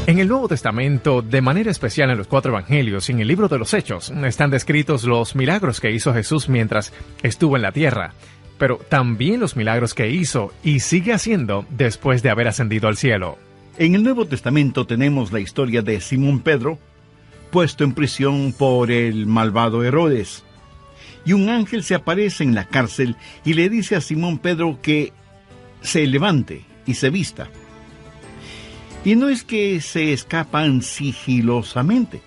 En el Nuevo Testamento, de manera especial en los 4 Evangelios y en el libro de los Hechos, están descritos los milagros que hizo Jesús mientras estuvo en la tierra, pero también los milagros que hizo y sigue haciendo después de haber ascendido al cielo. En el Nuevo Testamento tenemos la historia de Simón Pedro, puesto en prisión por el malvado Herodes. Y un ángel se aparece en la cárcel y le dice a Simón Pedro que se levante y se vista. Y no es que se escapan sigilosamente.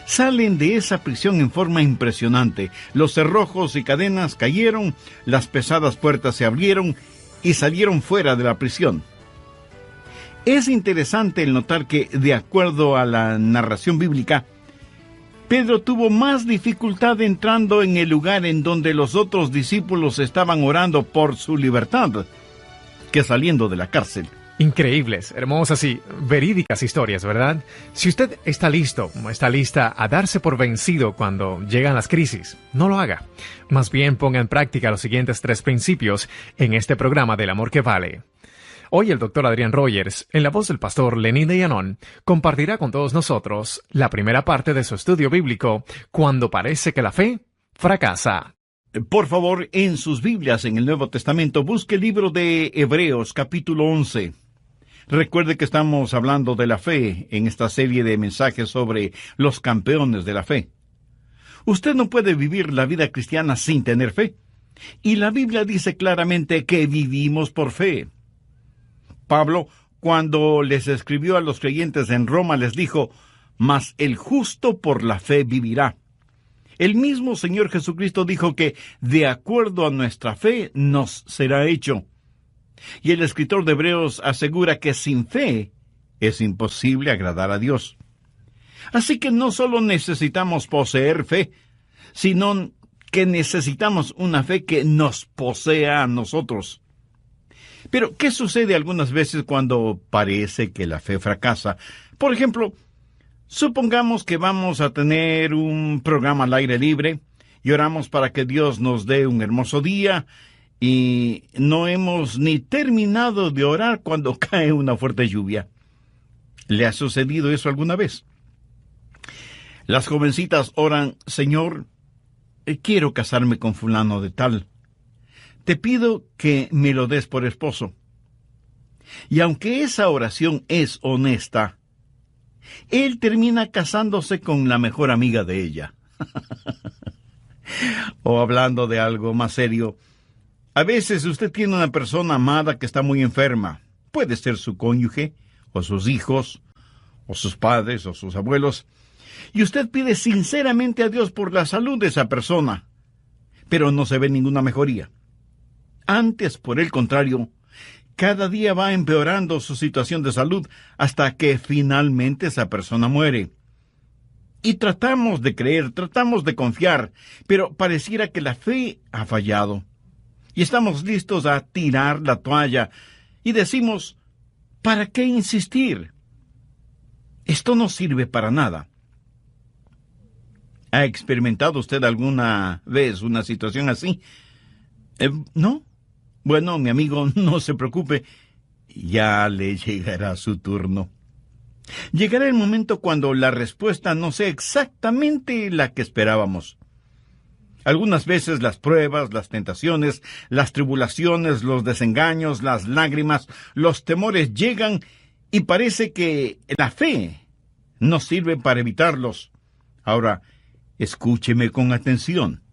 Salen de esa prisión en forma impresionante. Los cerrojos y cadenas cayeron, las pesadas puertas se abrieron y salieron fuera de la prisión. Es interesante el notar que, de acuerdo a la narración bíblica, Pedro tuvo más dificultad entrando en el lugar en donde los otros discípulos estaban orando por su libertad que saliendo de la cárcel. Increíbles, hermosas y verídicas historias, ¿verdad? Si usted está listo, está lista a darse por vencido cuando llegan las crisis, no lo haga. Más bien ponga en práctica los siguientes 3 principios en este programa del amor que vale. Hoy el Dr. Adrián Rogers, en la voz del pastor Lenín de Llanón, compartirá con todos nosotros la primera parte de su estudio bíblico, Cuando parece que la fe fracasa. Por favor, en sus Biblias en el Nuevo Testamento, busque el libro de Hebreos, capítulo 11. Recuerde que estamos hablando de la fe en esta serie de mensajes sobre los campeones de la fe. Usted no puede vivir la vida cristiana sin tener fe. Y la Biblia dice claramente que vivimos por fe. Pablo, cuando les escribió a los creyentes en Roma, les dijo, «Mas el justo por la fe vivirá». El mismo Señor Jesucristo dijo que, de acuerdo a nuestra fe, nos será hecho. Y el escritor de Hebreos asegura que sin fe es imposible agradar a Dios. Así que no solo necesitamos poseer fe, sino que necesitamos una fe que nos posea a nosotros. Pero, ¿qué sucede algunas veces cuando parece que la fe fracasa? Por ejemplo, supongamos que vamos a tener un programa al aire libre y oramos para que Dios nos dé un hermoso día y no hemos ni terminado de orar cuando cae una fuerte lluvia. ¿Le ha sucedido eso alguna vez? Las jovencitas oran, «Señor, quiero casarme con fulano de tal. Te pido que me lo des por esposo». Y aunque esa oración es honesta, él termina casándose con la mejor amiga de ella. O hablando de algo más serio, a veces usted tiene una persona amada que está muy enferma. Puede ser su cónyuge, o sus hijos, o sus padres, o sus abuelos. Y usted pide sinceramente a Dios por la salud de esa persona, pero no se ve ninguna mejoría. Antes, por el contrario, cada día va empeorando su situación de salud hasta que finalmente esa persona muere. Y tratamos de creer, tratamos de confiar, pero pareciera que la fe ha fallado. Y estamos listos a tirar la toalla y decimos, ¿para qué insistir? Esto no sirve para nada. ¿Ha experimentado usted alguna vez una situación así? ¿No? Bueno, mi amigo, no se preocupe, ya le llegará su turno. Llegará el momento cuando la respuesta no sea exactamente la que esperábamos. Algunas veces las pruebas, las tentaciones, las tribulaciones, los desengaños, las lágrimas, los temores llegan y parece que la fe no sirve para evitarlos. Ahora, escúcheme con atención.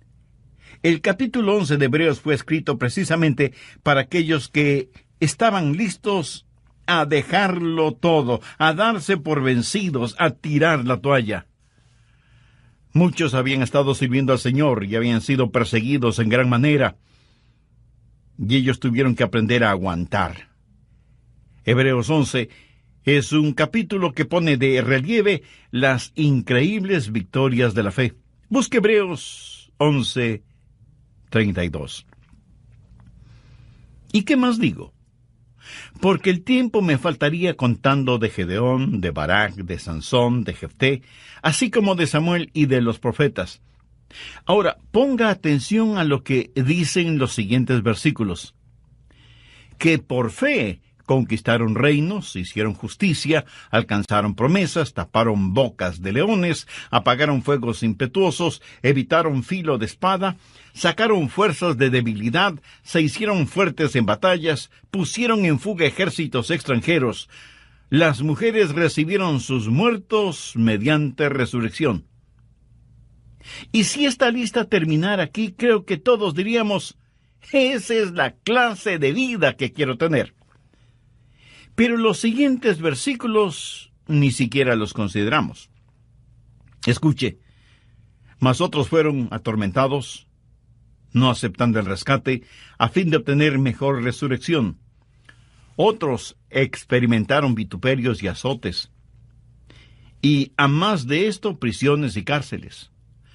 El capítulo 11 de Hebreos fue escrito precisamente para aquellos que estaban listos a dejarlo todo, a darse por vencidos, a tirar la toalla. Muchos habían estado sirviendo al Señor y habían sido perseguidos en gran manera, y ellos tuvieron que aprender a aguantar. Hebreos 11 es un capítulo que pone de relieve las increíbles victorias de la fe. Busque Hebreos 11:32. ¿Y qué más digo? Porque el tiempo me faltaría contando de Gedeón, de Barak, de Sansón, de Jefté, así como de Samuel y de los profetas. Ahora, ponga atención a lo que dicen los siguientes versículos. Que por fe conquistaron reinos, hicieron justicia, alcanzaron promesas, taparon bocas de leones, apagaron fuegos impetuosos, evitaron filo de espada, sacaron fuerzas de debilidad, se hicieron fuertes en batallas, pusieron en fuga ejércitos extranjeros. Las mujeres recibieron sus muertos mediante resurrección. Y si esta lista terminara aquí, creo que todos diríamos, esa es la clase de vida que quiero tener. Pero los siguientes versículos ni siquiera los consideramos. Escuche, mas otros fueron atormentados, no aceptando el rescate, a fin de obtener mejor resurrección. Otros experimentaron vituperios y azotes. Y a más de esto, prisiones y cárceles.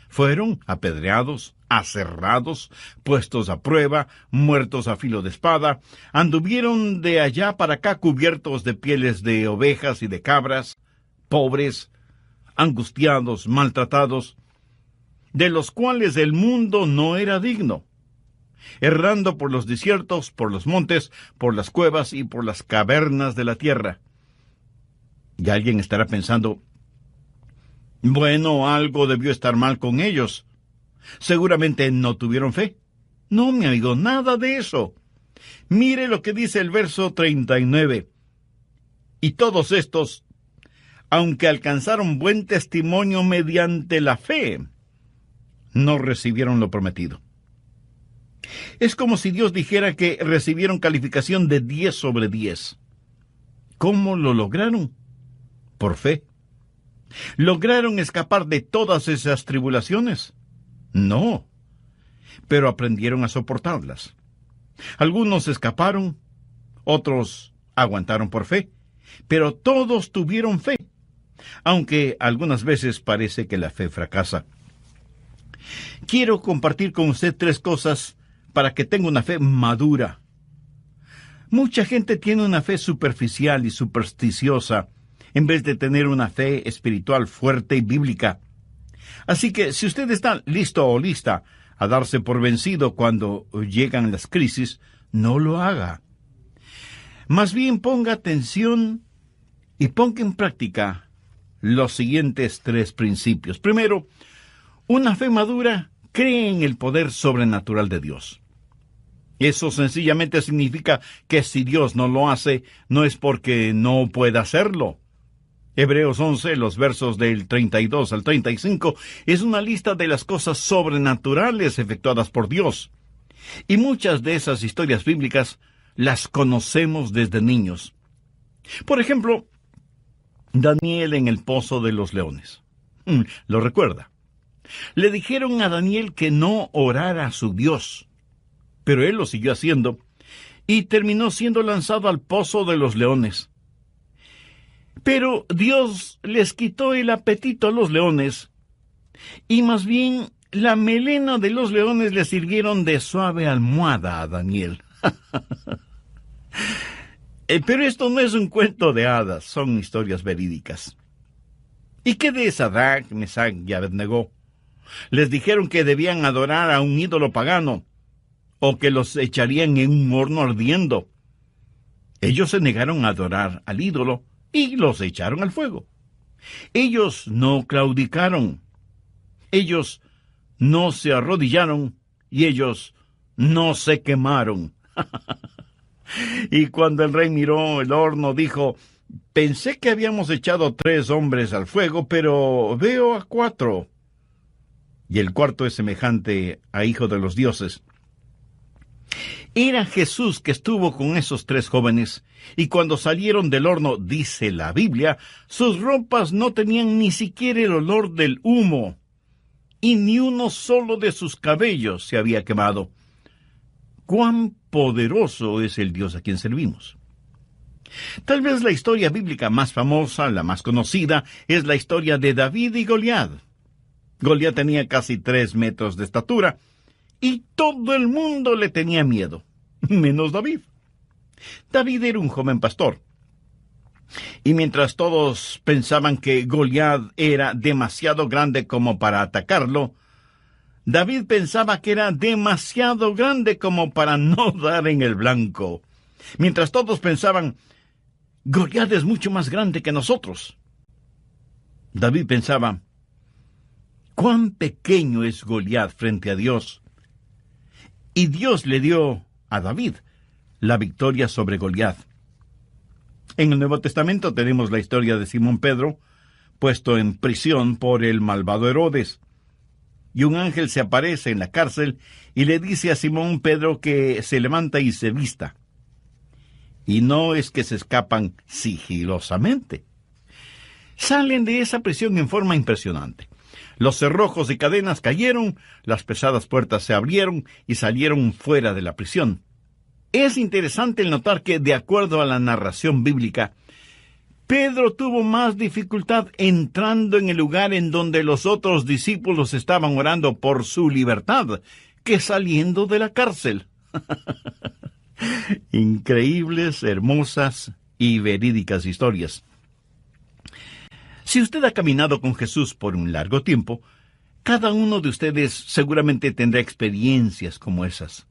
Fueron apedreados, aserrados, puestos a prueba, muertos a filo de espada, anduvieron de allá para acá cubiertos de pieles de ovejas y de cabras, pobres, angustiados, maltratados, de los cuales el mundo no era digno, errando por los desiertos, por los montes, por las cuevas y por las cavernas de la tierra. Y alguien estará pensando, bueno, algo debió estar mal con ellos. Seguramente no tuvieron fe. No, mi amigo, nada de eso. Mire lo que dice el verso 39. Y todos estos, aunque alcanzaron buen testimonio mediante la fe, no recibieron lo prometido. Es como si Dios dijera que recibieron calificación de 10 sobre 10. ¿Cómo lo lograron? Por fe. ¿Lograron escapar de todas esas tribulaciones? No, pero aprendieron a soportarlas. Algunos escaparon, otros aguantaron por fe, pero todos tuvieron fe, aunque algunas veces parece que la fe fracasa. Quiero compartir con usted 3 cosas para que tenga una fe madura. Mucha gente tiene una fe superficial y supersticiosa, en vez de tener una fe espiritual fuerte y bíblica. Así que si usted está listo o lista a darse por vencido cuando llegan las crisis, no lo haga. Más bien ponga atención y ponga en práctica los siguientes 3 principios. Primero, una fe madura cree en el poder sobrenatural de Dios. Eso sencillamente significa que si Dios no lo hace, no es porque no pueda hacerlo. Hebreos 11, los versos del 32 al 35, es una lista de las cosas sobrenaturales efectuadas por Dios. Y muchas de esas historias bíblicas las conocemos desde niños. Por ejemplo, Daniel en el pozo de los leones. ¿Lo recuerda? Le dijeron a Daniel que no orara a su Dios, pero él lo siguió haciendo y terminó siendo lanzado al pozo de los leones. Pero Dios les quitó el apetito a los leones, y más bien la melena de los leones le sirvieron de suave almohada a Daniel. Pero esto no es un cuento de hadas, son historias verídicas. ¿Y qué de Sadrach, Mesach y Abednego? Les dijeron que debían adorar a un ídolo pagano, o que los echarían en un horno ardiendo. Ellos se negaron a adorar al ídolo, y los echaron al fuego. Ellos no claudicaron. Ellos no se arrodillaron. Y ellos no se quemaron. Y cuando el rey miró el horno, dijo, pensé que habíamos echado 3 hombres al fuego, pero veo a 4. Y el cuarto es semejante a hijo de los dioses. Era Jesús que estuvo con esos 3 jóvenes, y cuando salieron del horno, dice la Biblia, sus ropas no tenían ni siquiera el olor del humo, y ni uno solo de sus cabellos se había quemado. ¡Cuán poderoso es el Dios a quien servimos! Tal vez la historia bíblica más famosa, la más conocida, es la historia de David y Goliat. Goliat tenía casi 3 metros de estatura, y todo el mundo le tenía miedo, menos David. David era un joven pastor. Y mientras todos pensaban que Goliat era demasiado grande como para atacarlo, David pensaba que era demasiado grande como para no dar en el blanco. Mientras todos pensaban, Goliat es mucho más grande que nosotros, David pensaba, cuán pequeño es Goliat frente a Dios. Y Dios le dio a David la victoria sobre Goliat. En el Nuevo Testamento tenemos la historia de Simón Pedro, puesto en prisión por el malvado Herodes. Y un ángel se aparece en la cárcel y le dice a Simón Pedro que se levanta y se vista. Y no es que se escapan sigilosamente. Salen de esa prisión en forma impresionante. Los cerrojos y cadenas cayeron, las pesadas puertas se abrieron y salieron fuera de la prisión. Es interesante el notar que, de acuerdo a la narración bíblica, Pedro tuvo más dificultad entrando en el lugar en donde los otros discípulos estaban orando por su libertad que saliendo de la cárcel. Increíbles, hermosas y verídicas historias. Si usted ha caminado con Jesús por un largo tiempo, cada uno de ustedes seguramente tendrá experiencias como esas,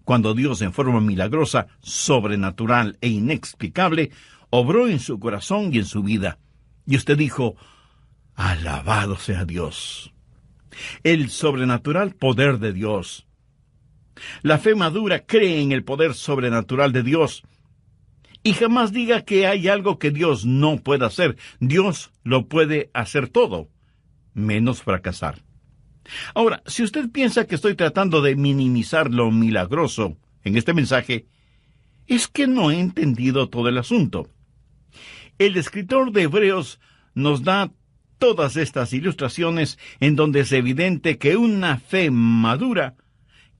cuando Dios en forma milagrosa, sobrenatural e inexplicable, obró en su corazón y en su vida. Y usted dijo, alabado sea Dios. El sobrenatural poder de Dios. La fe madura cree en el poder sobrenatural de Dios. Y jamás diga que hay algo que Dios no pueda hacer. Dios lo puede hacer todo, menos fracasar. Ahora, si usted piensa que estoy tratando de minimizar lo milagroso en este mensaje, es que no he entendido todo el asunto. El escritor de Hebreos nos da todas estas ilustraciones en donde es evidente que una fe madura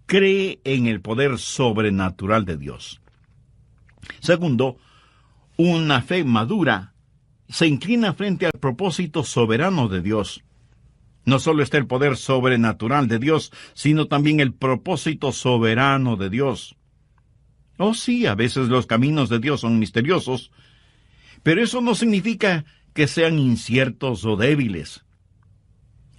cree en el poder sobrenatural de Dios. Segundo, una fe madura se inclina frente al propósito soberano de Dios. No solo está el poder sobrenatural de Dios, sino también el propósito soberano de Dios. Oh sí, a veces los caminos de Dios son misteriosos, pero eso no significa que sean inciertos o débiles.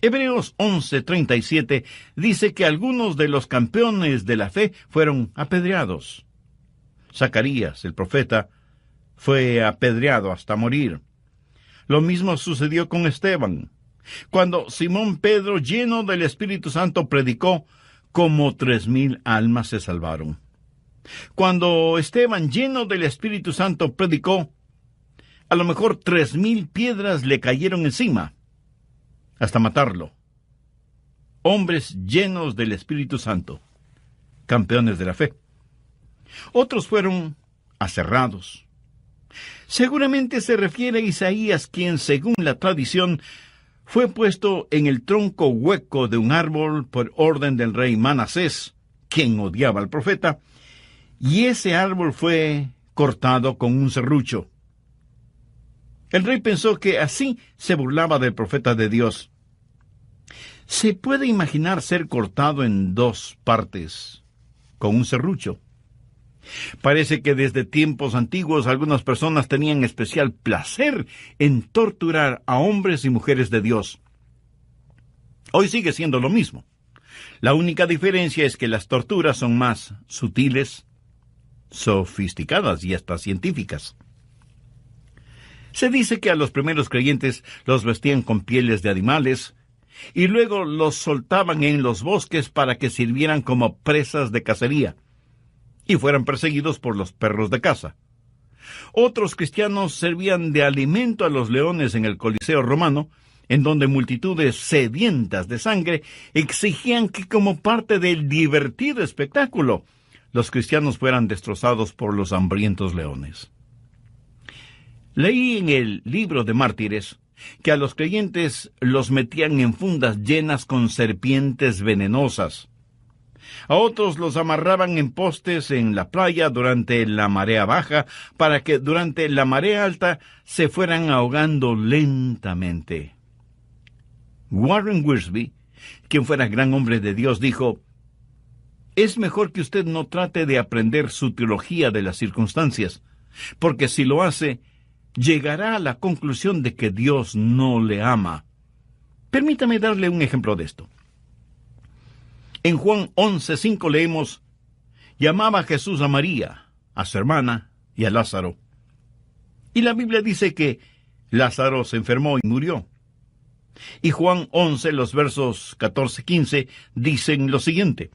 Hebreos 11:37 dice que algunos de los campeones de la fe fueron apedreados. Zacarías, el profeta, fue apedreado hasta morir. Lo mismo sucedió con Esteban. Cuando Simón Pedro, lleno del Espíritu Santo, predicó, como 3,000 almas se salvaron. Cuando Esteban, lleno del Espíritu Santo, predicó, a lo mejor 3,000 piedras le cayeron encima, hasta matarlo. Hombres llenos del Espíritu Santo, campeones de la fe. Otros fueron aserrados. Seguramente se refiere a Isaías, quien, según la tradición, fue puesto en el tronco hueco de un árbol por orden del rey Manasés, quien odiaba al profeta, y ese árbol fue cortado con un serrucho. El rey pensó que así se burlaba del profeta de Dios. ¿Se puede imaginar ser cortado en 2 partes con un serrucho? Parece que desde tiempos antiguos algunas personas tenían especial placer en torturar a hombres y mujeres de Dios. Hoy sigue siendo lo mismo. La única diferencia es que las torturas son más sutiles, sofisticadas y hasta científicas. Se dice que a los primeros creyentes los vestían con pieles de animales y luego los soltaban en los bosques para que sirvieran como presas de cacería y fueran perseguidos por los perros de caza. Otros cristianos servían de alimento a los leones en el Coliseo romano, en donde multitudes sedientas de sangre exigían que, como parte del divertido espectáculo, los cristianos fueran destrozados por los hambrientos leones. Leí en el libro de Mártires que a los creyentes los metían en fundas llenas con serpientes venenosas. A otros los amarraban en postes en la playa durante la marea baja para que durante la marea alta se fueran ahogando lentamente. Warren Wiersbe, quien fuera gran hombre de Dios, dijo, «Es mejor que usted no trate de aprender su teología de las circunstancias, porque si lo hace, llegará a la conclusión de que Dios no le ama». Permítame darle un ejemplo de esto. En Juan 11:5 leemos, «Llamaba Jesús a María, a su hermana y a Lázaro. Y la Biblia dice que Lázaro se enfermó y murió. Y Juan 11, los versos 14-15, dicen lo siguiente.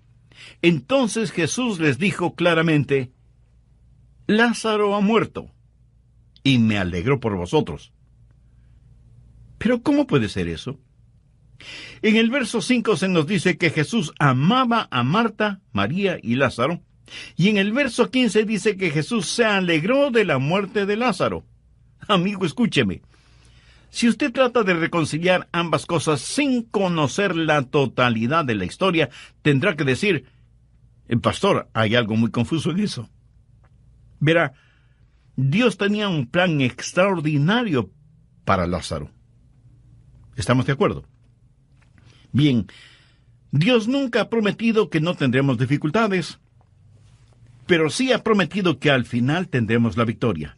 Entonces Jesús les dijo claramente, Lázaro ha muerto, y me alegro por vosotros. Pero ¿cómo puede ser eso? En el verso 5 se nos dice que Jesús amaba a Marta, María y Lázaro, y en el verso 15 dice que Jesús se alegró de la muerte de Lázaro. Amigo, escúcheme. Si usted trata de reconciliar ambas cosas sin conocer la totalidad de la historia, tendrá que decir, pastor, hay algo muy confuso en eso. Verá, Dios tenía un plan extraordinario para Lázaro. ¿Estamos de acuerdo? Bien, Dios nunca ha prometido que no tendremos dificultades, pero sí ha prometido que al final tendremos la victoria.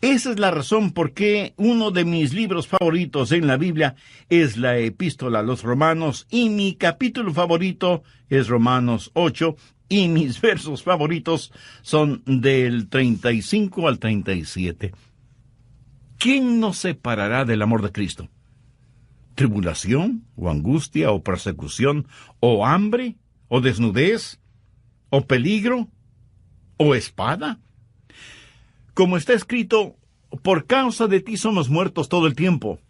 Esa es la razón por qué uno de mis libros favoritos en la Biblia es la Epístola a los Romanos, y mi capítulo favorito es Romanos 8, y mis versos favoritos son del 35 al 37. ¿Quién nos separará del amor de Cristo? ¿Tribulación, o angustia, o persecución, o hambre, o desnudez, o peligro, o espada? Como está escrito, por causa de ti somos muertos todo el tiempo.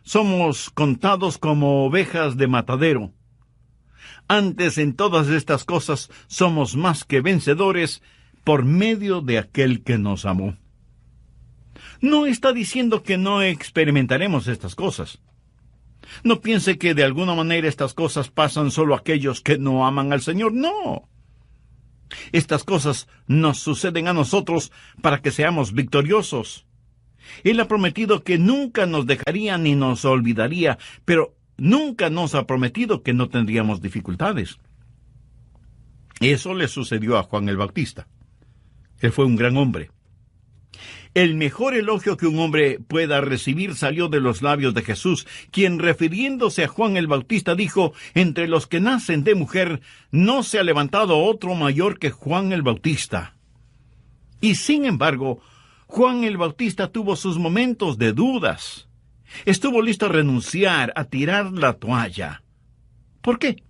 Somos contados como ovejas de matadero. Antes en todas estas cosas somos más que vencedores por medio de aquel que nos amó. No está diciendo que no experimentaremos estas cosas. No piense que de alguna manera estas cosas pasan solo a aquellos que no aman al Señor. No. Estas cosas nos suceden a nosotros para que seamos victoriosos. Él ha prometido que nunca nos dejaría ni nos olvidaría, pero nunca nos ha prometido que no tendríamos dificultades. Eso le sucedió a Juan el Bautista. Él fue un gran hombre. El mejor elogio que un hombre pueda recibir salió de los labios de Jesús, quien, refiriéndose a Juan el Bautista, dijo, entre los que nacen de mujer, no se ha levantado otro mayor que Juan el Bautista. Y sin embargo, Juan el Bautista tuvo sus momentos de dudas. Estuvo listo a renunciar, a tirar la toalla. ¿Por qué?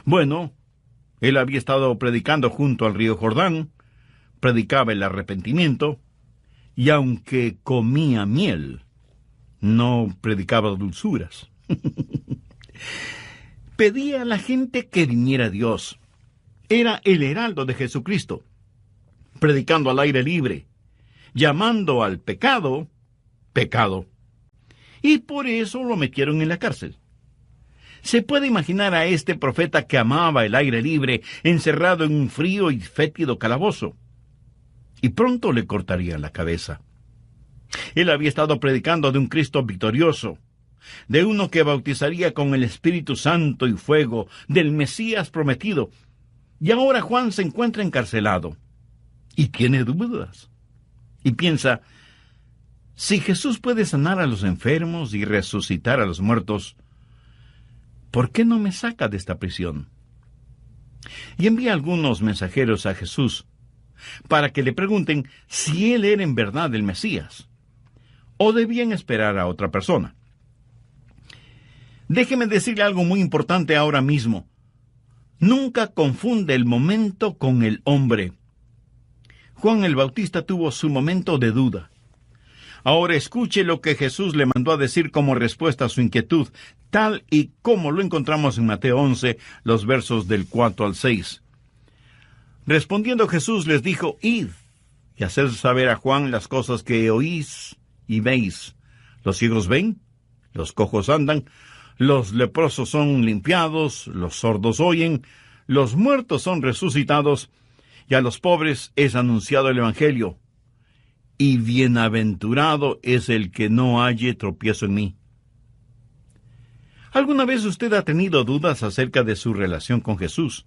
Bueno, él había estado predicando junto al río Jordán, predicaba el arrepentimiento, y aunque comía miel, no predicaba dulzuras. Pedía a la gente que viniera a Dios. Era el heraldo de Jesucristo, predicando al aire libre, llamando al pecado, pecado. Y por eso lo metieron en la cárcel. Se puede imaginar a este profeta que amaba el aire libre, encerrado en un frío y fétido calabozo. Y pronto le cortarían la cabeza. Él había estado predicando de un Cristo victorioso, de uno que bautizaría con el Espíritu Santo y fuego, del Mesías prometido. Y ahora Juan se encuentra encarcelado. Y tiene dudas. Y piensa, si Jesús puede sanar a los enfermos y resucitar a los muertos, ¿por qué no me saca de esta prisión? Y envía algunos mensajeros a Jesús para que le pregunten si él era en verdad el Mesías, o debían esperar a otra persona. Déjeme decirle algo muy importante ahora mismo. Nunca confunde el momento con el hombre. Juan el Bautista tuvo su momento de duda. Ahora escuche lo que Jesús le mandó a decir como respuesta a su inquietud, tal y como lo encontramos en Mateo 11, los versos del 4 al 6. Respondiendo Jesús les dijo, id y haced saber a Juan las cosas que oís y veis. Los ciegos ven, los cojos andan, los leprosos son limpiados, los sordos oyen, los muertos son resucitados, y a los pobres es anunciado el Evangelio. Y bienaventurado es el que no halle tropiezo en mí. ¿Alguna vez usted ha tenido dudas acerca de su relación con Jesús?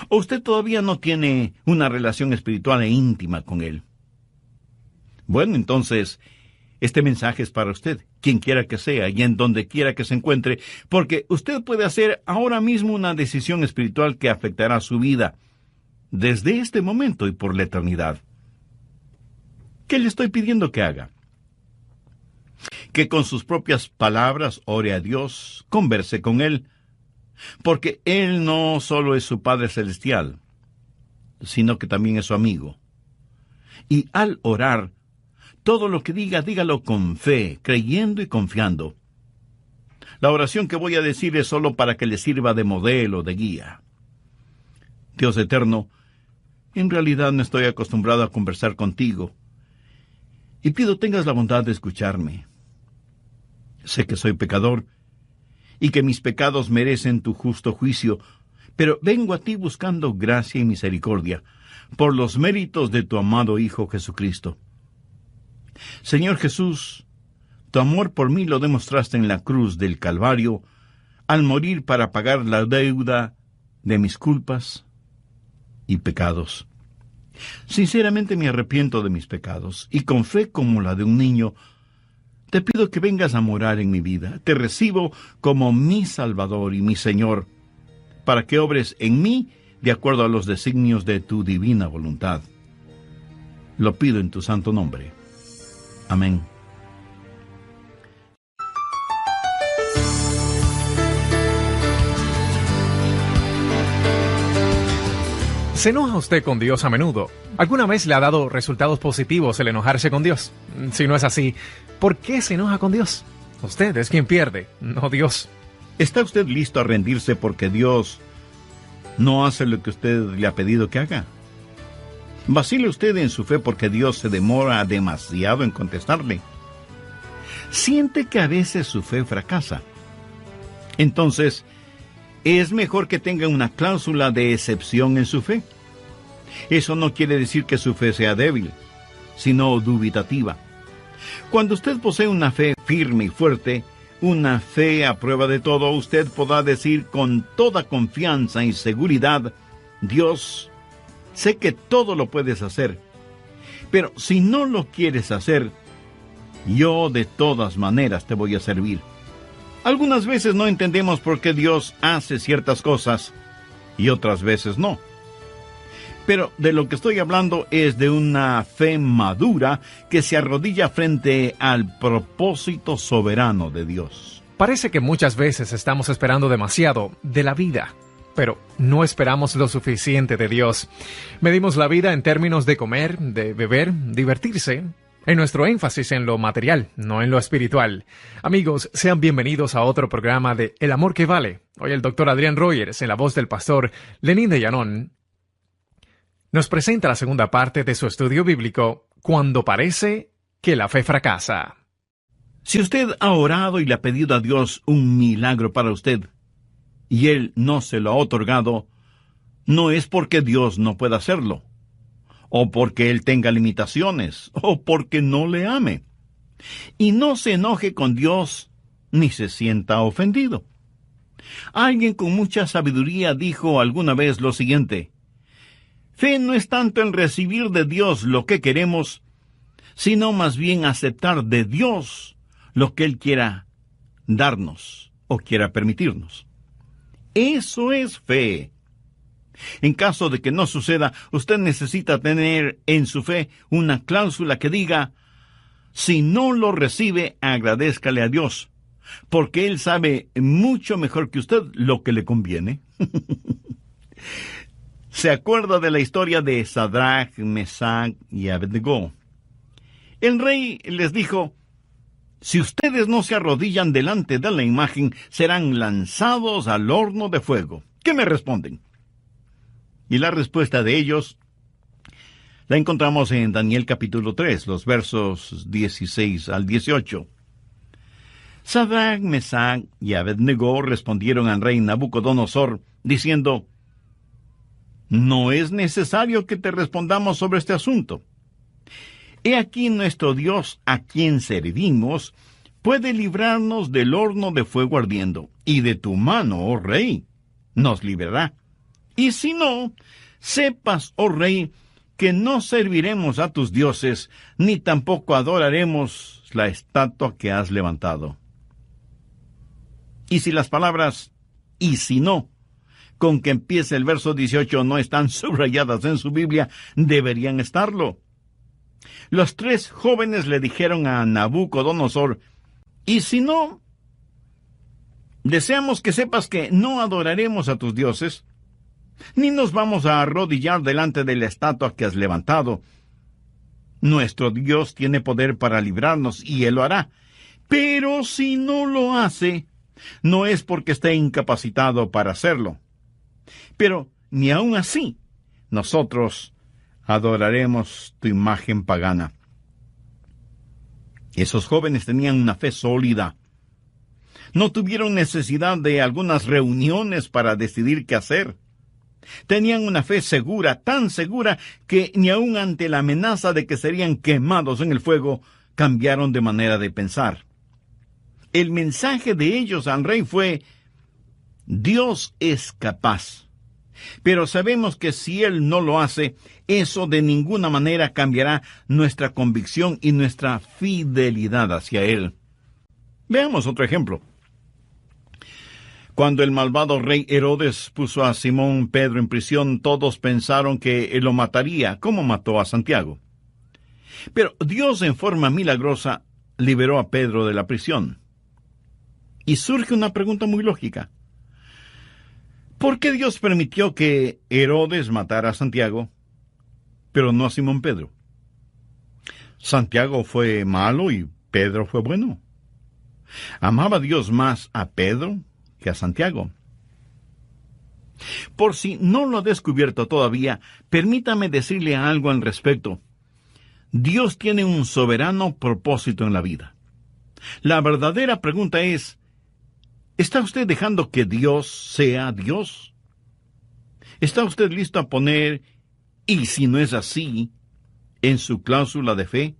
¿O usted todavía no tiene una relación espiritual e íntima con Él? Bueno, entonces, este mensaje es para usted, quien quiera que sea y en donde quiera que se encuentre, porque usted puede hacer ahora mismo una decisión espiritual que afectará su vida. desde este momento y por la eternidad. ¿Qué le estoy pidiendo que haga? Que con sus propias palabras ore a Dios, converse con Él, porque Él no solo es su Padre Celestial, sino que también es su amigo. Y al orar, todo lo que diga, dígalo con fe, creyendo y confiando. La oración que voy a decir es solo para que le sirva de modelo, de guía. Dios eterno, en realidad no estoy acostumbrado a conversar contigo, y pido tengas la bondad de escucharme. Sé que soy pecador, y que mis pecados merecen tu justo juicio, pero vengo a ti buscando gracia y misericordia, por los méritos de tu amado Hijo Jesucristo. Señor Jesús, tu amor por mí lo demostraste en la cruz del Calvario, al morir para pagar la deuda de mis culpas y pecados. Sinceramente me arrepiento de mis pecados, y con fe como la de un niño, te pido que vengas a morar en mi vida. Te recibo como mi Salvador y mi Señor, para que obres en mí de acuerdo a los designios de tu divina voluntad. Lo pido en tu santo nombre. Amén. ¿Se enoja usted con Dios a menudo? ¿Alguna vez le ha dado resultados positivos el enojarse con Dios? Si no es así, ¿por qué se enoja con Dios? Usted es quien pierde, no Dios. ¿Está usted listo a rendirse porque Dios no hace lo que usted le ha pedido que haga? ¿Vacila usted en su fe porque Dios se demora demasiado en contestarle? ¿Siente que a veces su fe fracasa? Entonces, es mejor que tenga una cláusula de excepción en su fe. Eso no quiere decir que su fe sea débil, sino dubitativa. Cuando usted posee una fe firme y fuerte, una fe a prueba de todo, usted podrá decir con toda confianza y seguridad: Dios, sé que todo lo puedes hacer, pero si no lo quieres hacer, yo de todas maneras te voy a servir. Algunas veces no entendemos por qué Dios hace ciertas cosas y otras veces no. Pero de lo que estoy hablando es de una fe madura que se arrodilla frente al propósito soberano de Dios. Parece que muchas veces estamos esperando demasiado de la vida, pero no esperamos lo suficiente de Dios. Medimos la vida en términos de comer, de beber, divertirse, en nuestro énfasis en lo material, no en lo espiritual. Amigos, sean bienvenidos a otro programa de El Amor que Vale. Hoy el Dr. Adrián Rogers, en la voz del pastor Lenín de Llanón, nos presenta la segunda parte de su estudio bíblico, Cuando parece que la fe fracasa. Si usted ha orado y le ha pedido a Dios un milagro para usted, y Él no se lo ha otorgado, no es porque Dios no pueda hacerlo, o porque Él tenga limitaciones, o porque no le ame. Y no se enoje con Dios, ni se sienta ofendido. Alguien con mucha sabiduría dijo alguna vez lo siguiente: fe no es tanto en recibir de Dios lo que queremos, sino más bien aceptar de Dios lo que Él quiera darnos o quiera permitirnos. Eso es fe. En caso de que no suceda, usted necesita tener en su fe una cláusula que diga: si no lo recibe, agradézcale a Dios, porque Él sabe mucho mejor que usted lo que le conviene. ¿Se acuerda de la historia de Sadrach, Mesach y Abednego? El rey les dijo: si ustedes no se arrodillan delante de la imagen, serán lanzados al horno de fuego. ¿Qué me responden? Y la respuesta de ellos la encontramos en Daniel capítulo 3, los versos 16 al 18. Sadrach, Mesach y Abednego respondieron al rey Nabucodonosor, diciendo: no es necesario que te respondamos sobre este asunto. He aquí nuestro Dios, a quien servimos, puede librarnos del horno de fuego ardiendo, y de tu mano, oh rey, nos librará. Y si no, sepas, oh rey, que no serviremos a tus dioses, ni tampoco adoraremos la estatua que has levantado. Y si las palabras "y si no" con que empiece el verso 18 no están subrayadas en su Biblia, deberían estarlo. Los 3 jóvenes le dijeron a Nabucodonosor, «Y si no, deseamos que sepas que no adoraremos a tus dioses, ni nos vamos a arrodillar delante de la estatua que has levantado. Nuestro Dios tiene poder para librarnos y Él lo hará. Pero si no lo hace, no es porque esté incapacitado para hacerlo. Pero ni aun así, nosotros adoraremos tu imagen pagana». Esos jóvenes tenían una fe sólida. No tuvieron necesidad de algunas reuniones para decidir qué hacer. Tenían una fe segura, tan segura, que ni aun ante la amenaza de que serían quemados en el fuego, cambiaron de manera de pensar. El mensaje de ellos al rey fue: Dios es capaz. Pero sabemos que si Él no lo hace, eso de ninguna manera cambiará nuestra convicción y nuestra fidelidad hacia Él. Veamos otro ejemplo. Cuando el malvado rey Herodes puso a Simón Pedro en prisión, todos pensaron que él lo mataría, como mató a Santiago. Pero Dios, en forma milagrosa, liberó a Pedro de la prisión. Y surge una pregunta muy lógica. ¿Por qué Dios permitió que Herodes matara a Santiago, pero no a Simón Pedro? Santiago fue malo y Pedro fue bueno. ¿Amaba Dios más a Pedro que a Santiago? Por si no lo ha descubierto todavía, permítame decirle algo al respecto. Dios tiene un soberano propósito en la vida. La verdadera pregunta es: ¿está usted dejando que Dios sea Dios? ¿Está usted listo a poner, y si no es así, en su cláusula de fe,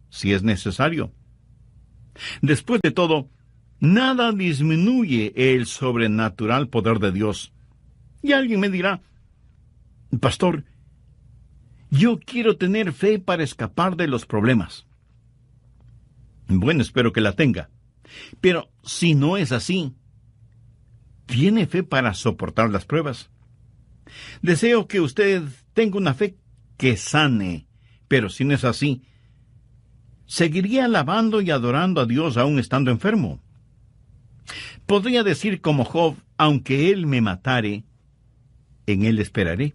si es necesario? Después de todo, nada disminuye el sobrenatural poder de Dios. Y alguien me dirá: Pastor, yo quiero tener fe para escapar de los problemas. Bueno, espero que la tenga. Pero si no es así, ¿tiene fe para soportar las pruebas? Deseo que usted tenga una fe que sane, pero si no es así, ¿seguiría alabando y adorando a Dios aún estando enfermo? Podría decir como Job: aunque Él me matare, en Él esperaré.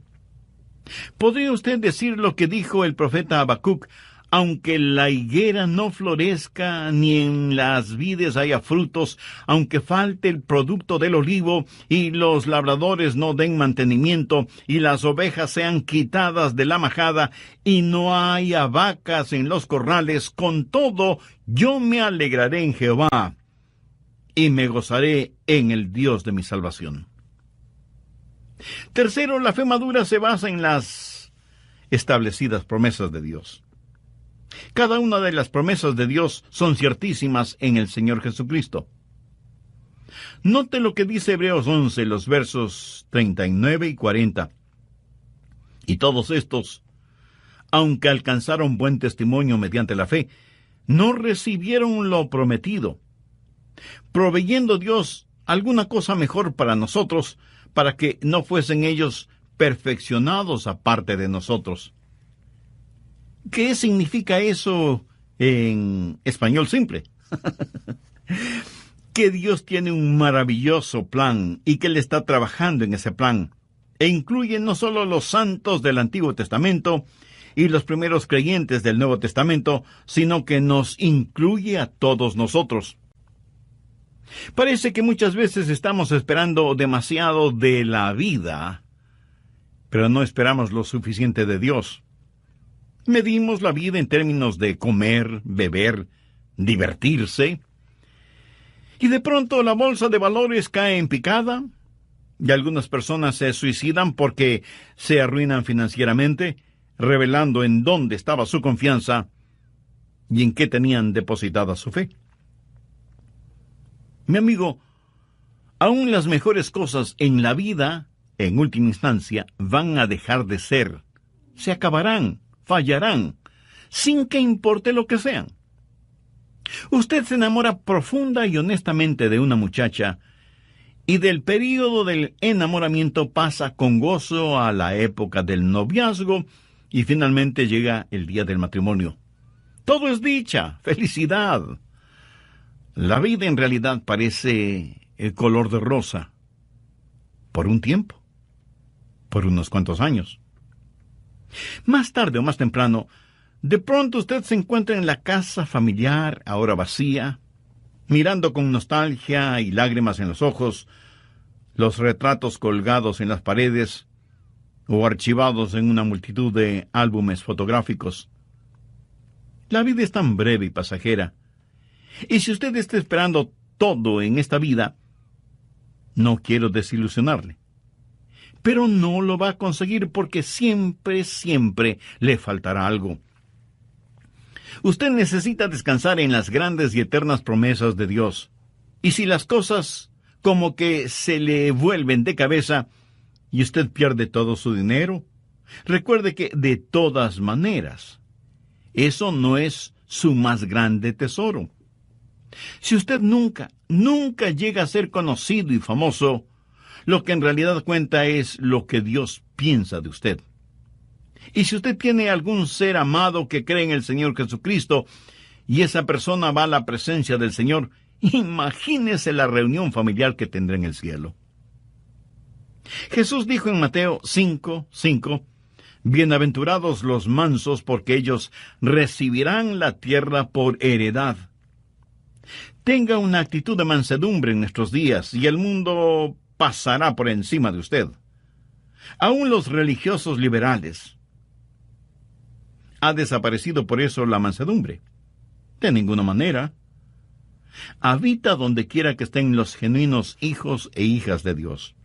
¿Podría usted decir lo que dijo el profeta Habacuc: aunque la higuera no florezca, ni en las vides haya frutos, aunque falte el producto del olivo, y los labradores no den mantenimiento, y las ovejas sean quitadas de la majada, y no haya vacas en los corrales, con todo yo me alegraré en Jehová, y me gozaré en el Dios de mi salvación? Tercero, la fe madura se basa en las establecidas promesas de Dios. Cada una de las promesas de Dios son ciertísimas en el Señor Jesucristo. Note lo que dice Hebreos 11, los versos 39 y 40. Y todos estos, aunque alcanzaron buen testimonio mediante la fe, no recibieron lo prometido, proveyendo Dios alguna cosa mejor para nosotros, para que no fuesen ellos perfeccionados aparte de nosotros. ¿Qué significa eso en español simple? Que Dios tiene un maravilloso plan y que Él está trabajando en ese plan, e incluye no solo los santos del Antiguo Testamento y los primeros creyentes del Nuevo Testamento, sino que nos incluye a todos nosotros. Parece que muchas veces estamos esperando demasiado de la vida, pero no esperamos lo suficiente de Dios. Medimos la vida en términos de comer, beber, divertirse, y de pronto la bolsa de valores cae en picada, y algunas personas se suicidan porque se arruinan financieramente, revelando en dónde estaba su confianza y en qué tenían depositada su fe. Mi amigo, aún las mejores cosas en la vida, en última instancia, van a dejar de ser. Se acabarán, fallarán, sin que importe lo que sean. Usted se enamora profunda y honestamente de una muchacha, Y del período del enamoramiento pasa con gozo a la época del noviazgo y finalmente llega el día del matrimonio. Todo es dicha, felicidad. La vida en realidad parece el color de rosa. Por un tiempo. Por unos cuantos años. Más tarde o más temprano, de pronto usted se encuentra en la casa familiar, ahora vacía, mirando con nostalgia y lágrimas en los ojos, los retratos colgados en las paredes o archivados en una multitud de álbumes fotográficos. La vida es tan breve y pasajera. Y si usted está esperando todo en esta vida, no quiero desilusionarle. Pero no lo va a conseguir porque siempre le faltará algo. Usted necesita descansar en las grandes y eternas promesas de Dios. Y si las cosas como que se le vuelven de cabeza y usted pierde todo su dinero, recuerde que de todas maneras, eso no es su más grande tesoro. Si usted nunca llega a ser conocido y famoso, lo que en realidad cuenta es lo que Dios piensa de usted. Y si usted tiene algún ser amado que cree en el Señor Jesucristo y esa persona va a la presencia del Señor, imagínese la reunión familiar que tendrá en el cielo. Jesús dijo en Mateo 5:5, bienaventurados los mansos, porque ellos recibirán la tierra por heredad. Tenga una actitud de mansedumbre en nuestros días y el mundo pasará por encima de usted. Aún los religiosos liberales. ¿Ha desaparecido por eso la mansedumbre? De ninguna manera. Habita donde quiera que estén los genuinos hijos e hijas de Dios.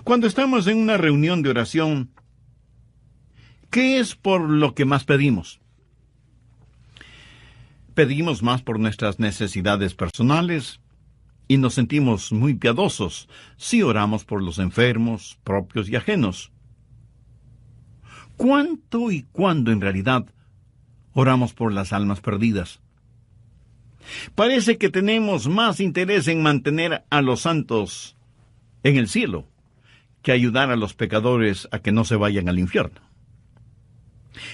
Cuando estamos en una reunión de oración, ¿qué es por lo que más pedimos? Pedimos más por nuestras necesidades personales y nos sentimos muy piadosos si oramos por los enfermos, propios y ajenos. ¿Cuánto y cuándo en realidad oramos por las almas perdidas? Parece que tenemos más interés en mantener a los santos en el cielo que ayudar a los pecadores a que no se vayan al infierno.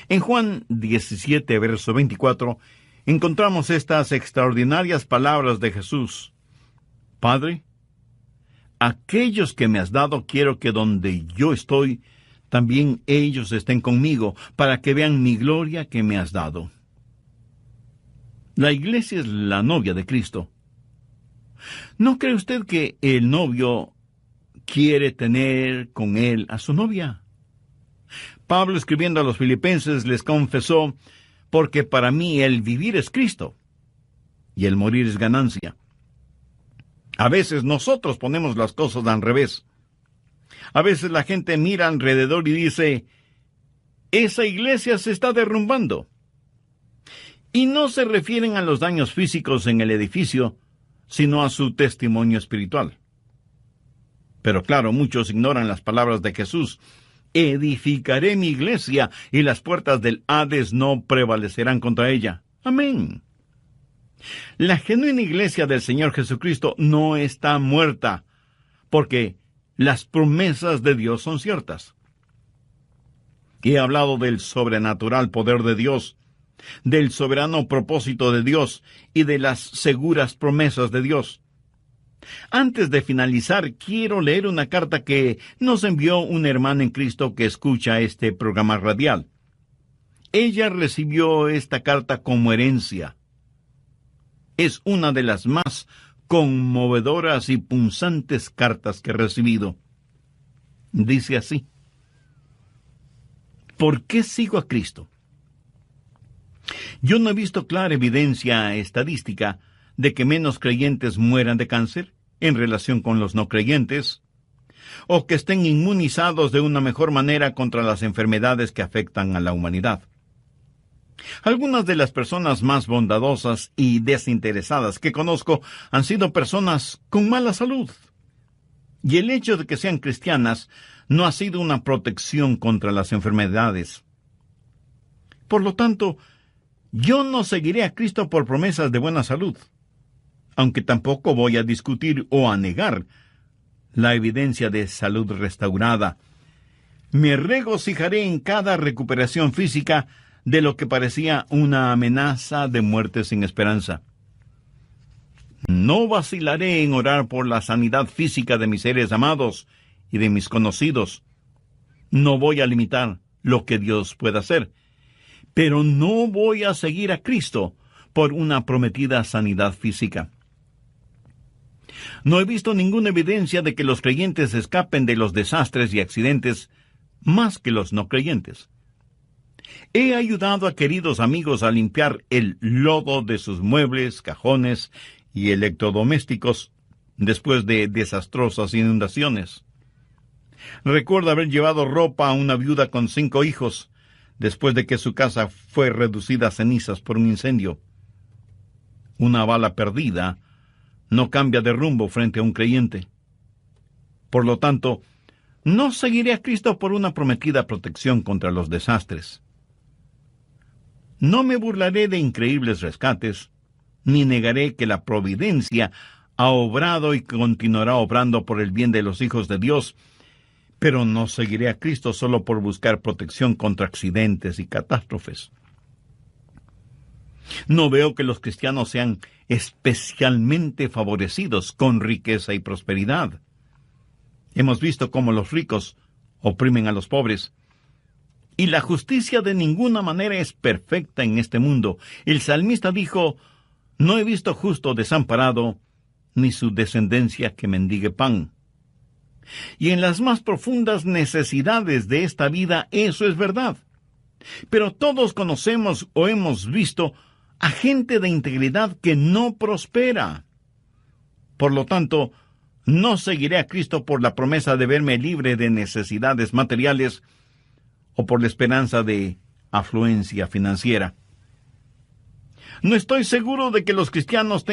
En Juan 17, verso 24, encontramos estas extraordinarias palabras de Jesús. Padre, aquellos que me has dado quiero que donde yo estoy, también ellos estén conmigo, para que vean mi gloria que me has dado. La iglesia es la novia de Cristo. ¿No cree usted que el novio quiere tener con él a su novia? Pablo, escribiendo a los filipenses, les confesó, porque para mí el vivir es Cristo y el morir es ganancia. A veces nosotros ponemos las cosas al revés. A veces la gente mira alrededor y dice, esa iglesia se está derrumbando. Y no se refieren a los daños físicos en el edificio, sino a su testimonio espiritual. Pero claro, muchos ignoran las palabras de Jesús. Edificaré mi iglesia y las puertas del Hades no prevalecerán contra ella. Amén. La genuina iglesia del Señor Jesucristo no está muerta, porque las promesas de Dios son ciertas. He hablado del sobrenatural poder de Dios, del soberano propósito de Dios y de las seguras promesas de Dios. Antes de finalizar, quiero leer una carta que nos envió una hermana en Cristo que escucha este programa radial. Ella recibió esta carta como herencia. Es una de las más conmovedoras y punzantes cartas que he recibido. Dice así: ¿por qué sigo a Cristo? Yo no he visto clara evidencia estadística de que menos creyentes mueran de cáncer en relación con los no creyentes, o que estén inmunizados de una mejor manera contra las enfermedades que afectan a la humanidad. Algunas de las personas más bondadosas y desinteresadas que conozco han sido personas con mala salud. Y el hecho de que sean cristianas no ha sido una protección contra las enfermedades. Por lo tanto, yo no seguiré a Cristo por promesas de buena salud, aunque tampoco voy a discutir o a negar la evidencia de salud restaurada. Me regocijaré en cada recuperación física de lo que parecía una amenaza de muerte sin esperanza. No vacilaré en orar por la sanidad física de mis seres amados y de mis conocidos. No voy a limitar lo que Dios pueda hacer, pero no voy a seguir a Cristo por una prometida sanidad física. No he visto ninguna evidencia de que los creyentes escapen de los desastres y accidentes más que los no creyentes. He ayudado a queridos amigos a limpiar el lodo de sus muebles, cajones y electrodomésticos después de desastrosas inundaciones. Recuerdo haber llevado ropa a una viuda con 5 hijos después de que su casa fue reducida a cenizas por un incendio. Una bala perdida no cambia de rumbo frente a un creyente. Por lo tanto, no seguiré a Cristo por una prometida protección contra los desastres. No me burlaré de increíbles rescates, ni negaré que la providencia ha obrado y continuará obrando por el bien de los hijos de Dios, pero no seguiré a Cristo solo por buscar protección contra accidentes y catástrofes. No veo que los cristianos sean especialmente favorecidos con riqueza y prosperidad. Hemos visto cómo los ricos oprimen a los pobres. Y la justicia de ninguna manera es perfecta en este mundo. El salmista dijo, no he visto justo desamparado, ni su descendencia que mendigue pan. Y en las más profundas necesidades de esta vida eso es verdad. Pero todos conocemos o hemos visto a gente de integridad que no prospera. Por lo tanto, no seguiré a Cristo por la promesa de verme libre de necesidades materiales o por la esperanza de afluencia financiera. No estoy seguro de que los cristianos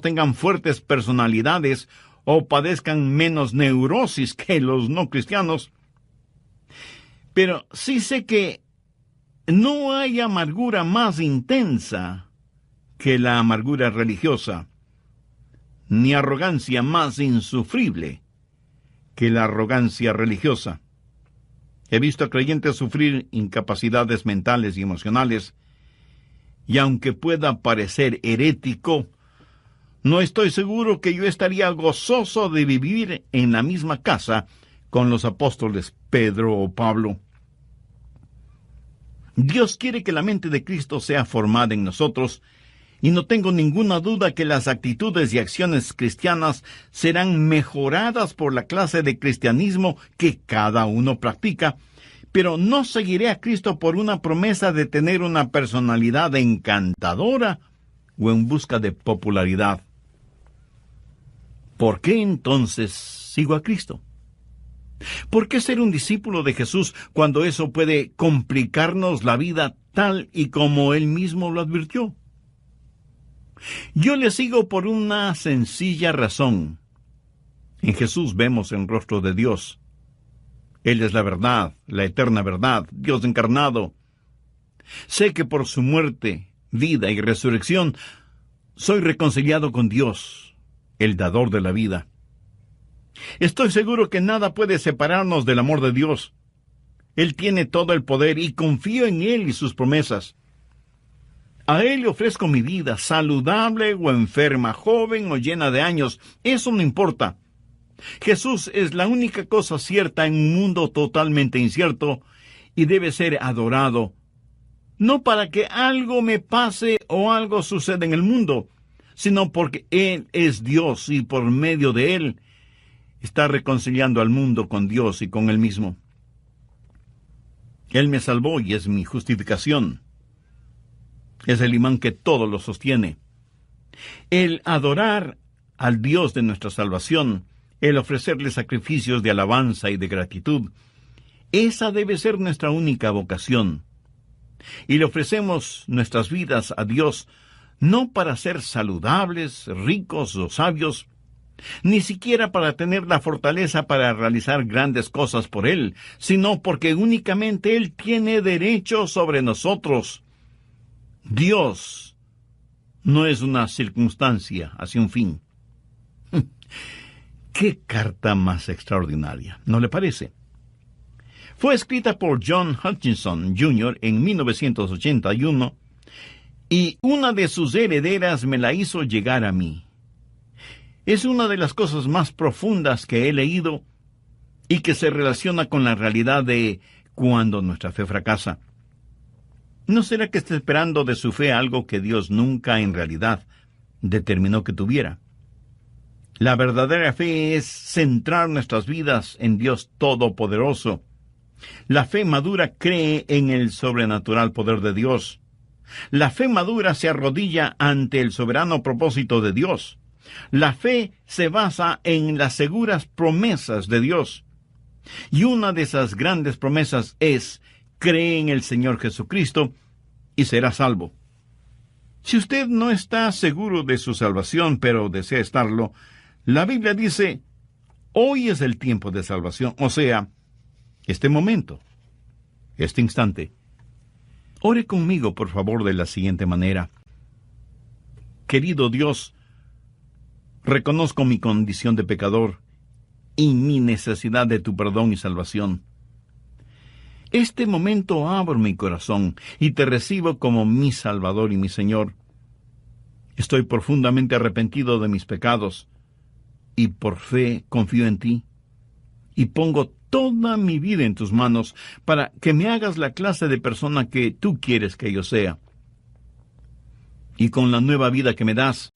tengan fuertes personalidades o padezcan menos neurosis que los no cristianos. Pero sí sé que no hay amargura más intensa que la amargura religiosa, ni arrogancia más insufrible que la arrogancia religiosa. He visto a creyentes sufrir incapacidades mentales y emocionales, y aunque pueda parecer herético, no estoy seguro que yo estaría gozoso de vivir en la misma casa con los apóstoles Pedro o Pablo. Dios quiere que la mente de Cristo sea formada en nosotros, y no tengo ninguna duda que las actitudes y acciones cristianas serán mejoradas por la clase de cristianismo que cada uno practica, pero no seguiré a Cristo por una promesa de tener una personalidad encantadora o en busca de popularidad. ¿Por qué entonces sigo a Cristo? ¿Por qué ser un discípulo de Jesús cuando eso puede complicarnos la vida tal y como Él mismo lo advirtió? Yo le sigo por una sencilla razón. En Jesús vemos el rostro de Dios. Él es la verdad, la eterna verdad, Dios encarnado. Sé que por su muerte, vida y resurrección, soy reconciliado con Dios, el dador de la vida. Estoy seguro que nada puede separarnos del amor de Dios. Él tiene todo el poder y confío en Él y sus promesas. A Él le ofrezco mi vida, saludable o enferma, joven o llena de años. Eso no importa. Jesús es la única cosa cierta en un mundo totalmente incierto y debe ser adorado, no para que algo me pase o algo suceda en el mundo, sino porque Él es Dios y por medio de Él está reconciliando al mundo con Dios y con Él mismo. Él me salvó y es mi justificación. Es el imán que todo lo sostiene. El adorar al Dios de nuestra salvación, el ofrecerle sacrificios de alabanza y de gratitud, esa debe ser nuestra única vocación. Y le ofrecemos nuestras vidas a Dios, no para ser saludables, ricos o sabios, ni siquiera para tener la fortaleza para realizar grandes cosas por Él, sino porque únicamente Él tiene derecho sobre nosotros. Dios no es una circunstancia hacia un fin. ¡Qué carta más extraordinaria! ¿No le parece? Fue escrita por John Hutchinson Jr. en 1981 y una de sus herederas me la hizo llegar a mí. Es una de las cosas más profundas que he leído y que se relaciona con la realidad de cuando nuestra fe fracasa. ¿No será que está esperando de su fe algo que Dios nunca en realidad determinó que tuviera? La verdadera fe es centrar nuestras vidas en Dios Todopoderoso. La fe madura cree en el sobrenatural poder de Dios. La fe madura se arrodilla ante el soberano propósito de Dios. La fe se basa en las seguras promesas de Dios. Y una de esas grandes promesas es: cree en el Señor Jesucristo y será salvo. Si usted no está seguro de su salvación, pero desea estarlo, la Biblia dice: hoy es el tiempo de salvación, o sea, este momento, este instante. Ore conmigo, por favor, de la siguiente manera. Querido Dios, reconozco mi condición de pecador y mi necesidad de tu perdón y salvación. Este momento abro mi corazón y te recibo como mi Salvador y mi Señor. Estoy profundamente arrepentido de mis pecados y por fe confío en ti y pongo toda mi vida en tus manos para que me hagas la clase de persona que tú quieres que yo sea. Y con la nueva vida que me das,